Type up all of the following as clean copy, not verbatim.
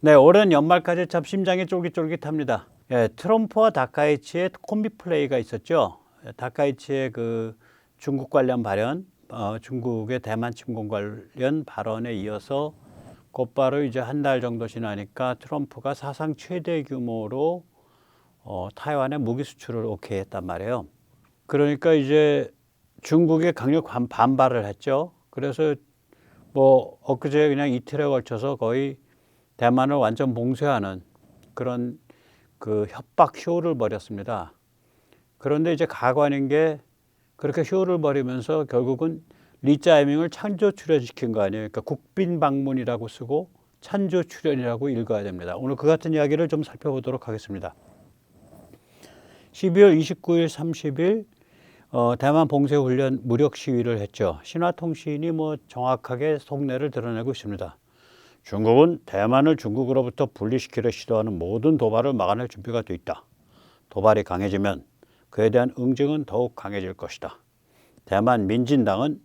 네, 올해는 연말까지 참 심장이 쫄깃쫄깃합니다. 예, 트럼프와 다카이치의 콤비 플레이가 있었죠. 다카이치의 그 중국 관련 발언, 중국의 대만 침공 관련 발언에 이어서 곧바로 이제 한 달 정도 지나니까 트럼프가 사상 최대 규모로 타이완에 무기 수출을 오케이 했단 말이에요. 그러니까 이제 중국에 강력 반발을 했죠. 그래서 뭐 엊그제 그냥 이틀에 걸쳐서 거의 대만을 완전 봉쇄하는 그런 그 협박 쇼를 벌였습니다. 그런데 이제 가관인 게 그렇게 쇼를 벌이면서 결국은 리짜이밍을 창조 출연시킨 거 아니에요. 그러니까 국빈 방문이라고 쓰고 찬조 출연이라고 읽어야 됩니다. 오늘 그 같은 이야기를 좀 살펴보도록 하겠습니다. 12월 29일, 30일 대만 봉쇄훈련 무력 시위를 했죠. 신화통신이 뭐 정확하게 속내를 드러내고 있습니다. 중국은 대만을 중국으로부터 분리시키려 시도하는 모든 도발을 막아낼 준비가 돼 있다. 도발이 강해지면 그에 대한 응징은 더욱 강해질 것이다. 대만 민진당은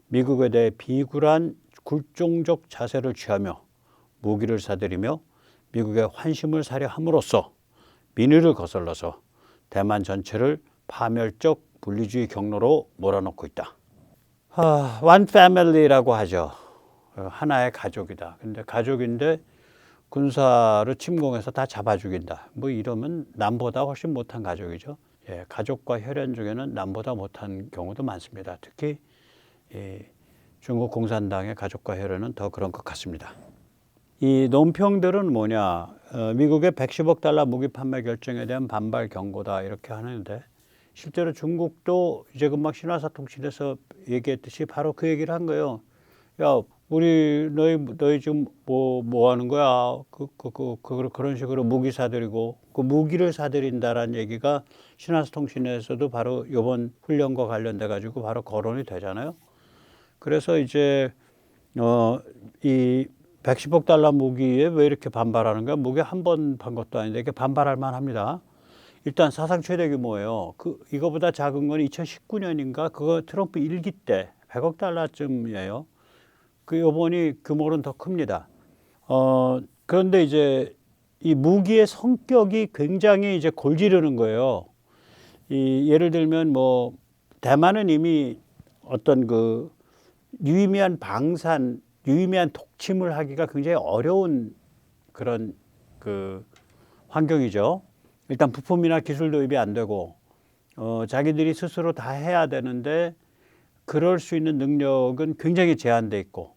미국에 대해 비굴한 굴종적 자세를 취하며 무기를 사들이며 미국의 환심을 사려 함으로써 민의를 거슬러서 대만 전체를 파멸적 분리주의 경로로 몰아넣고 있다. One family라고 하죠. 하나의 가족이다. 근데 가족인데 군사로 침공해서 다 잡아 죽인다. 뭐 이러면 남보다 훨씬 못한 가족이죠. 예, 가족과 혈연 중에는 남보다 못한 경우도 많습니다. 특히 중국 공산당의 가족과 혈연은 더 그런 것 같습니다. 이 논평들은 뭐냐? 미국의 110억 달러 무기 판매 결정에 대한 반발 경고다 이렇게 하는데 실제로 중국도 이제 금방 신화사 통신에서 얘기했듯이 바로 그 얘기를 한 거예요. 야, 너희 지금 뭐 하는 거야? 그런 식으로 무기 사들이고 그 무기를 사들인다라는 얘기가 신화사 통신에서도 바로 이번 훈련과 관련돼 가지고 바로 거론이 되잖아요. 그래서 이제 이 110억 달러 무기에 왜 이렇게 반발하는 거야? 무기 한 번 판 것도 아닌데 이렇게 반발할 만합니다. 일단 사상 최대 규모예요. 이거보다 작은 건 2019년인가 그거 트럼프 1기 때 100억 달러쯤이에요. 요번이 규모는 더 큽니다. 그런데 이제 이 무기의 성격이 굉장히 이제 골지르는 거예요. 예를 들면 뭐 대만은 이미 어떤 그 유의미한 방산, 유의미한 독침을 하기가 굉장히 어려운 그런 그 환경이죠. 일단 부품이나 기술 도입이 안 되고 자기들이 스스로 다 해야 되는데 그럴 수 있는 능력은 굉장히 제한돼 있고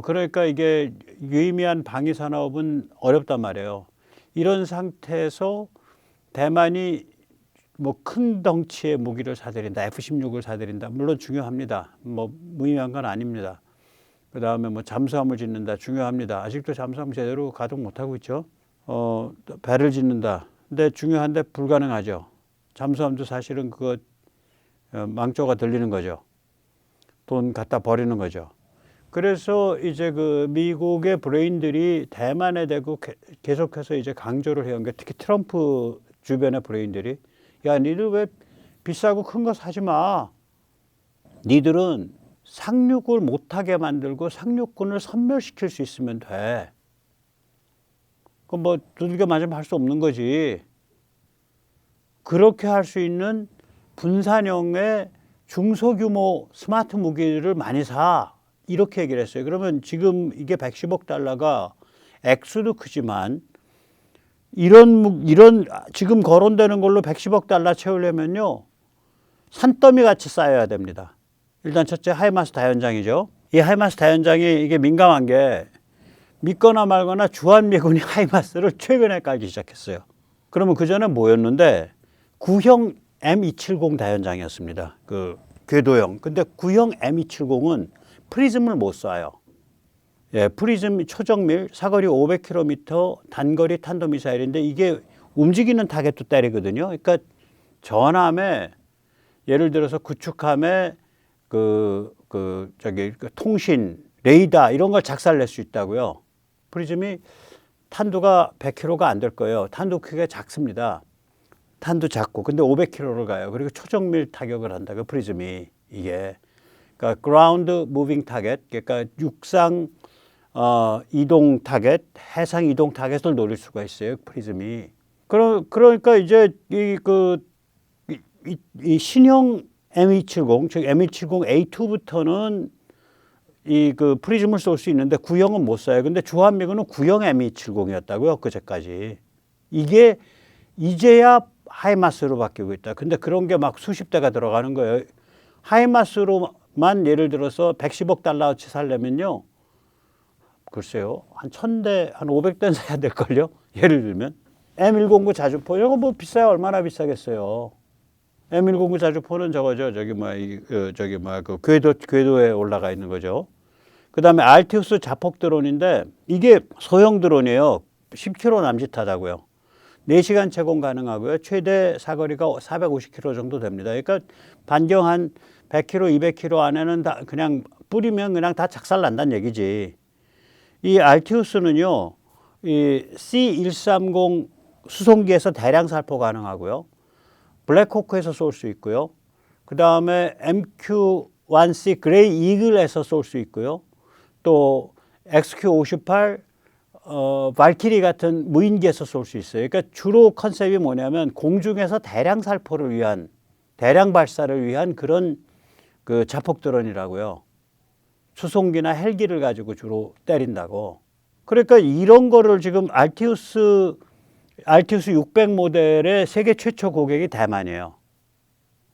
그러니까 이게 유의미한 방위 산업은 어렵단 말이에요. 이런 상태에서 대만이 뭐 큰 덩치의 무기를 사들인다, F-16을 사들인다, 물론 중요합니다. 뭐 무의미한 건 아닙니다. 그 다음에 뭐 잠수함을 짓는다, 중요합니다. 아직도 잠수함 제대로 가동 못 하고 있죠. 배를 짓는다. 근데 중요한데 불가능하죠. 잠수함도 사실은 그거 망조가 들리는 거죠. 돈 갖다 버리는 거죠. 그래서 이제 그 미국의 브레인들이 대만에 대고 계속해서 이제 강조를 해온 게 특히 트럼프 주변의 브레인들이 야, 니들 왜 비싸고 큰 거 사지 마. 니들은 상륙을 못하게 만들고 상륙군을 섬멸시킬 수 있으면 돼. 그럼 뭐 두들겨 맞으면 할 수 없는 거지. 그렇게 할 수 있는 분산형의 중소규모 스마트 무기를 많이 사. 이렇게 얘기를 했어요. 그러면 지금 이게 110억 달러가 액수도 크지만 이런 지금 거론되는 걸로 110억 달러 채우려면요. 산더미 같이 쌓여야 됩니다. 일단 첫째 하이마스 다연장이죠. 이 하이마스 다연장이 이게 민감한 게 믿거나 말거나 주한미군이 하이마스를 최근에 깔기 시작했어요. 그러면 그전에 뭐였는데 구형 M270 다연장이었습니다. 그 궤도형. 근데 구형 M270은 프리즘을 못 쏴요. 예, 프리즘 초정밀 사거리 500km 단거리 탄도미사일인데 이게 움직이는 타겟도 때리거든요. 그러니까 전함에 예를 들어서 구축함에 그 통신, 레이더 이런 걸 작살낼 수 있다고요. 프리즘이 탄두가 100km가 안 될 거예요. 탄두 크기가 작습니다. 탄도 작고 근데 500km를 가요. 그리고 초정밀 타격을 한다. 그 프리즘이 이게 그러니까 ground moving target 그러니까 육상 이동 타겟, 해상 이동 타겟을 노릴 수가 있어요. 프리즘이. 그러니까 이제 이 신형 M270, 즉 M270A2부터는 이 그 프리즘을 쏠 수 있는데 구형은 못 쏴요. 근데 주한미군은 구형 M270이었다고요. 그제까지. 이게 이제야 하이마스로 바뀌고 있다. 근데 그런 게 막 수십 대가 들어가는 거예요. 하이마스로만 예를 들어서 110억 달러어치 살려면요. 글쎄요. 한 1000대, 한 500대는 사야 될걸요. 예를 들면. M109 자주포, 이거 뭐 비싸야 얼마나 비싸겠어요. M109 자주포는 저거죠. 그 궤도에 올라가 있는 거죠. 그 다음에 알티우스 자폭 드론인데 이게 소형 드론이에요. 10km 남짓하다고요. 4시간 채공 가능하고요. 최대 사거리가 450km 정도 됩니다. 그러니까 반경 한 100km, 200km 안에는 다 그냥 뿌리면 그냥 다 작살난다는 얘기지. 이 알티우스는요, 이 C130 수송기에서 대량 살포 가능하고요. 블랙호크에서 쏠 수 있고요. 그 다음에 MQ-1C 그레이 이글에서 쏠 수 있고요. 또 XQ-58 발키리 같은 무인기에서 쏠 수 있어요. 그러니까 주로 컨셉이 뭐냐면 공중에서 대량 살포를 위한, 대량 발사를 위한 그런 그 자폭 드론이라고요. 수송기나 헬기를 가지고 주로 때린다고. 그러니까 이런 거를 지금 알티우스 600 모델의 세계 최초 고객이 대만이에요.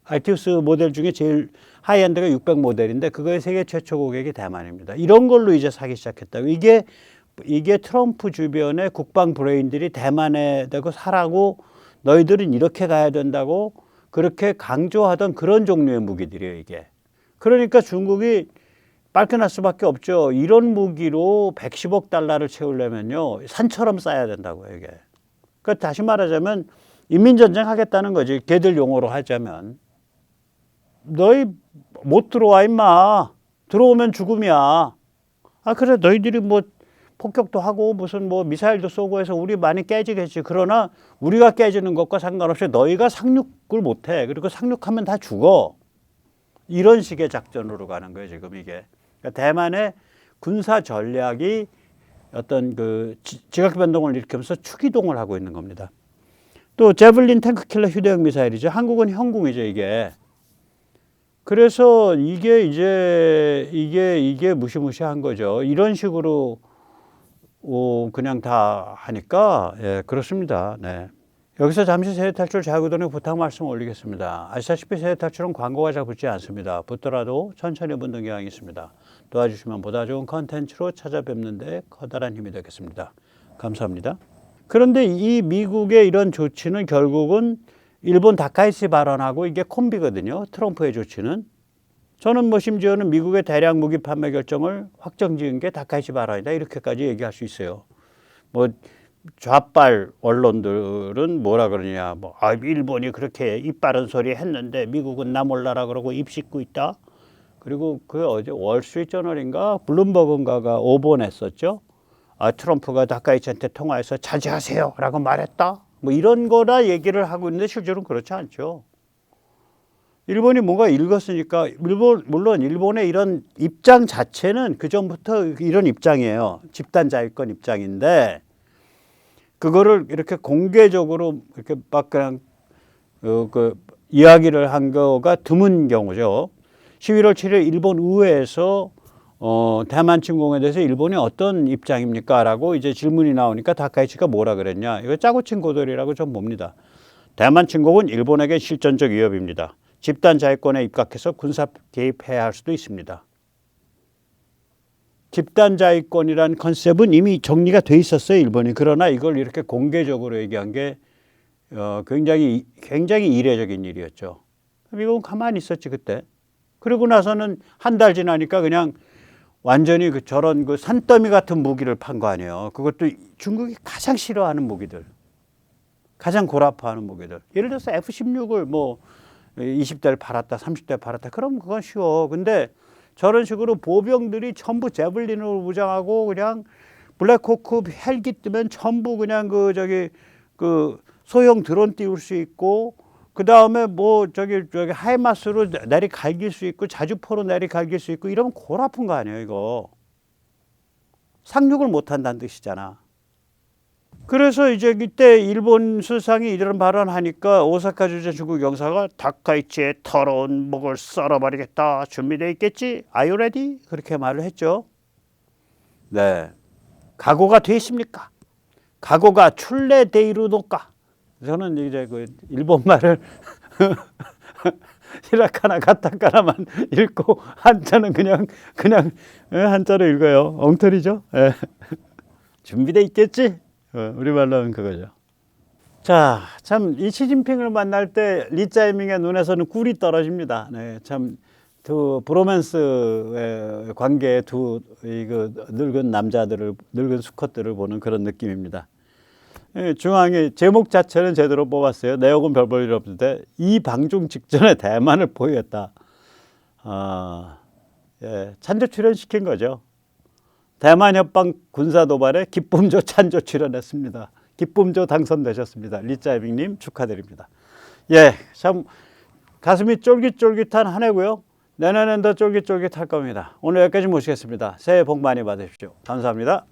알티우스 모델 중에 제일 하이엔드가 600 모델인데 그거의 세계 최초 고객이 대만입니다. 이런 걸로 이제 사기 시작했다고. 이게 트럼프 주변의 국방 브레인들이 대만에 대고 사라고 너희들은 이렇게 가야 된다고 그렇게 강조하던 그런 종류의 무기들이에요, 이게. 그러니까 중국이 빨겨날 수밖에 없죠. 이런 무기로 110억 달러를 채우려면요, 산처럼 쌓아야 된다고요, 이게. 그러니까 다시 말하자면 인민전쟁 하겠다는 거지. 걔들 용어로 하자면. 너희 못 들어와 임마. 들어오면 죽음이야. 아 그래 너희들이 뭐 폭격도 하고 무슨 뭐 미사일도 쏘고 해서 우리 많이 깨지겠지. 그러나 우리가 깨지는 것과 상관없이 너희가 상륙을 못해. 그리고 상륙하면 다 죽어. 이런 식의 작전으로 가는 거예요 지금 이게. 그러니까 대만의 군사 전략이 어떤 그 지각 변동을 일으키면서 추기동을 하고 있는 겁니다. 또 제블린 탱크킬러 휴대용 미사일이죠. 한국은 형궁이죠 이게. 그래서 이게 무시무시한 거죠. 이런 식으로 그냥 다 하니까 예, 그렇습니다. 네. 여기서 잠시 세대탈출 자유구동의 부탁 말씀 올리겠습니다. 아시다시피 세대탈출은 광고가 잘 붙지 않습니다. 붙더라도 천천히 붙는 경향이 있습니다. 도와주시면 보다 좋은 컨텐츠로 찾아뵙는 데 커다란 힘이 되겠습니다. 감사합니다. 그런데 이 미국의 이런 조치는 결국은 일본 다카이치 발언하고 이게 콤비거든요. 트럼프의 조치는. 저는 뭐 심지어는 미국의 대량 무기 판매 결정을 확정지은 게 다카이치 발언이다 이렇게까지 얘기할 수 있어요. 뭐 좌빨 언론들은 뭐라 그러냐, 뭐 일본이 그렇게 입 바른 소리 했는데 미국은 나 몰라라 그러고 입 씻고 있다. 그리고 그 어제 월스트리트저널인가 블룸버그인가가 오본했었죠. 트럼프가 다카이치한테 통화해서 자제하세요라고 말했다. 뭐 이런 거라 얘기를 하고 있는데 실제로는 그렇지 않죠. 일본이 뭔가 읽었으니까 물론 일본의 이런 입장 자체는 그 전부터 이런 입장이에요. 집단 자위권 입장인데 그거를 이렇게 공개적으로 이렇게 막 그냥 이야기를 한 거가 드문 경우죠. 11월 7일 일본 의회에서 대만 침공에 대해서 일본이 어떤 입장입니까? 라고 이제 질문이 나오니까 다카이치가 뭐라 그랬냐. 이거 짜고 친 고돌이라고 좀 봅니다. 대만 침공은 일본에게 실전적 위협입니다. 집단 자위권에 입각해서 군사 개입해야 할 수도 있습니다. 집단 자위권이란 컨셉은 이미 정리가 돼 있었어요, 일본이. 그러나 이걸 이렇게 공개적으로 얘기한 게 굉장히 이례적인 일이었죠. 미국은 가만히 있었지 그때. 그러고 나서는 한 달 지나니까 그냥 완전히 저런 산더미 같은 무기를 판 거 아니에요. 그것도 중국이 가장 싫어하는 무기들, 가장 골아파하는 무기들. 예를 들어서 F-16을 뭐 20대를 팔았다, 30대 팔았다. 그럼 그건 쉬워. 근데 저런 식으로 보병들이 전부 제블린으로 무장하고 그냥 블랙호크 헬기 뜨면 전부 그냥 그 소형 드론 띄울 수 있고 그 다음에 뭐 저기 하이마스로 내리 갈길 수 있고 자주포로 내리 갈길 수 있고 이러면 골 아픈 거 아니에요 이거. 상륙을 못한다는 뜻이잖아. 그래서 이제 이때 일본 수상이 이런 발언하니까 오사카 주재 중국 영사가 다카이치의 더러운 목을 썰어버리겠다. 준비되어 있겠지? Are you ready? 그렇게 말을 했죠. 네, 각오가 돼 있습니까? 각오가 출레데이루노까? 저는 이제 그 일본 말을 히라카나 가타카나만 읽고 한자는 그냥 한자로 읽어요. 엉터리죠. 예. 준비돼 있겠지? 우리말로 하면 그거죠. 자, 참 이 시진핑을 만날 때 리짜이밍의 눈에서는 꿀이 떨어집니다. 네, 참 두 브로맨스의 관계의 두 이거 늙은 남자들을 늙은 수컷들을 보는 그런 느낌입니다. 예, 중앙에 제목 자체는 제대로 뽑았어요. 내용은 별 볼 일 없는데 이 방중 직전에 대만을 포위했다. 예, 찬조 출연시킨 거죠. 대만 협방 군사 도발에 기쁨조 찬조 출연했습니다. 기쁨조 당선되셨습니다. 리짜이밍님 축하드립니다. 예, 참 가슴이 쫄깃쫄깃한 한 해고요. 내년엔 더 쫄깃쫄깃할 겁니다. 오늘 여기까지 모시겠습니다. 새해 복 많이 받으십시오. 감사합니다.